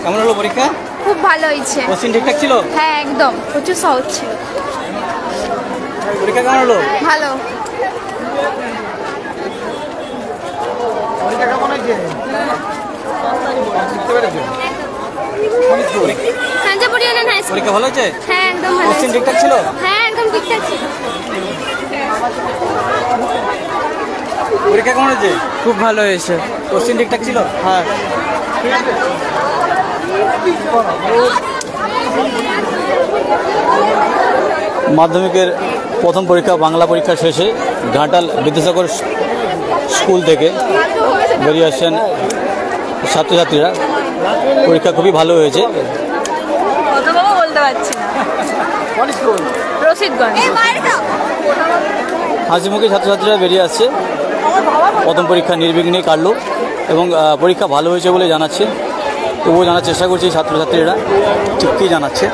কেমন হলো পরীক্ষা? খুব ভালো হয়েছে। কোশ্চেন ঠিকঠাক ছিল? হ্যাঁ একদম, প্রচুর সহজ ছিল। পরীক্ষা কেমন হলো? ভালো। পরীক্ষা কেমন হয়েছে? পরীক্ষা ভালো হয়েছে? হ্যাঁ একদম ভালো। কোশ্চেন ঠিকঠাক ছিল? হ্যাঁ একদম ঠিকঠাক ছিল। পরীক্ষা কেমন হয়েছে? খুব ভালো হয়েছে। কোশ্চেন ঠিকঠাক ছিল? হ্যাঁ। মাধ্যমিকের প্রথম পরীক্ষা বাংলা পরীক্ষা শেষে ঘাটাল বিদ্যাসাগর স্কুল থেকে বেরিয়ে আসছেন ছাত্রছাত্রীরা। পরীক্ষা খুবই ভালো হয়েছে। বলতে পারছি না। রশিদগঞ্জ। হাসি মুখে ছাত্রছাত্রীরা বেরিয়ে আসছে। প্রথম পরীক্ষা নির্বিঘ্নে কাটলো এবং পরীক্ষা ভালো হয়েছে বলে জানাচ্ছে। তবুও জানার চেষ্টা করছি ছাত্রছাত্রীরা ঠিক কী জানাচ্ছে।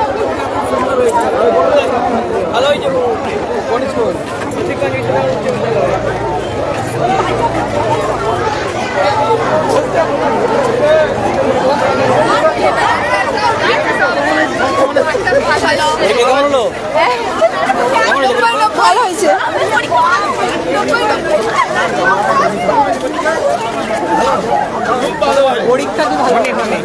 কেমন হলো? ভালো হয়েছে। পরীক্ষা তো ভালো হবে।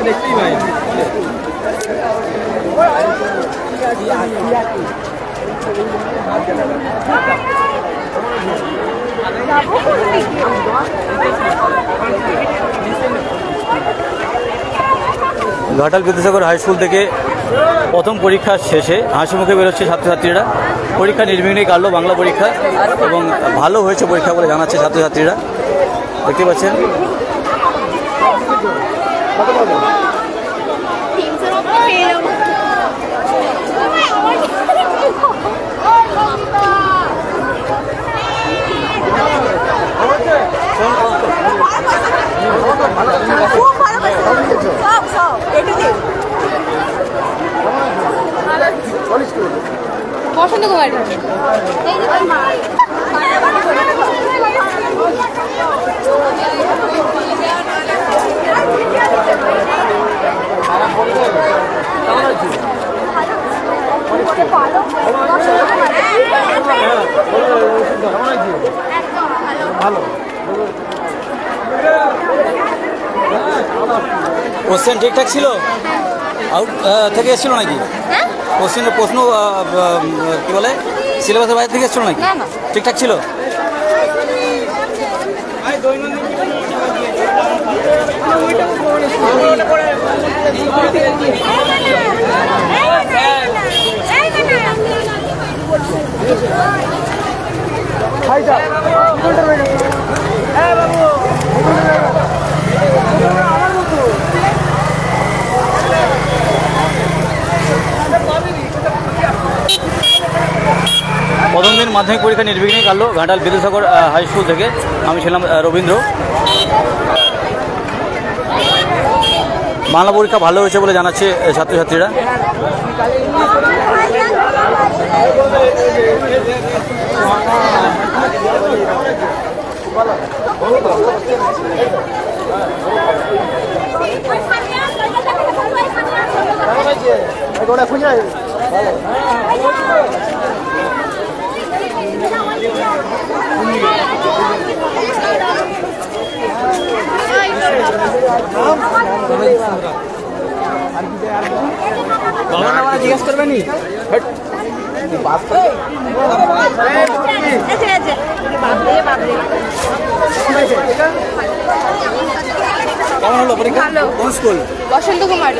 দেখতেই ভাই ঘাটাল বিদ্যাসাগর হাই স্কুল থেকে প্রথম পরীক্ষা শেষে হাসি মুখে বেরোচ্ছে ছাত্রছাত্রীরা। পরীক্ষা নির্বিঘ্নে কাটলো বাংলা পরীক্ষা এবং ভালো হয়েছে পরীক্ষা বলে জানাচ্ছে ছাত্রছাত্রীরা। দেখতে পাচ্ছেন বসন্ত কুমার। কোশ্চেন ঠিকঠাক ছিল? আউট থেকে এসেছিল নাকি? কোশ্চেনের প্রশ্ন কি বলে সিলেবাসের বাইরে থেকে এসেছিল নাকি? ঠিকঠাক ছিল? প্রথম দিন মাধ্যমিক পরীক্ষা নির্বিঘ্নে কাটলো ঘাটাল বিদ্যাসাগর হাই স্কুল থেকে। আমি ছিলাম রবীন্দ্র। বাংলা পরীক্ষা ভালো হয়েছে বলে জানাচ্ছে ছাত্রছাত্রীরা। জিজ্ঞেস করবে নি কেমন হলো পরীক্ষা? কোন স্কুল? বসন্ত কুমার।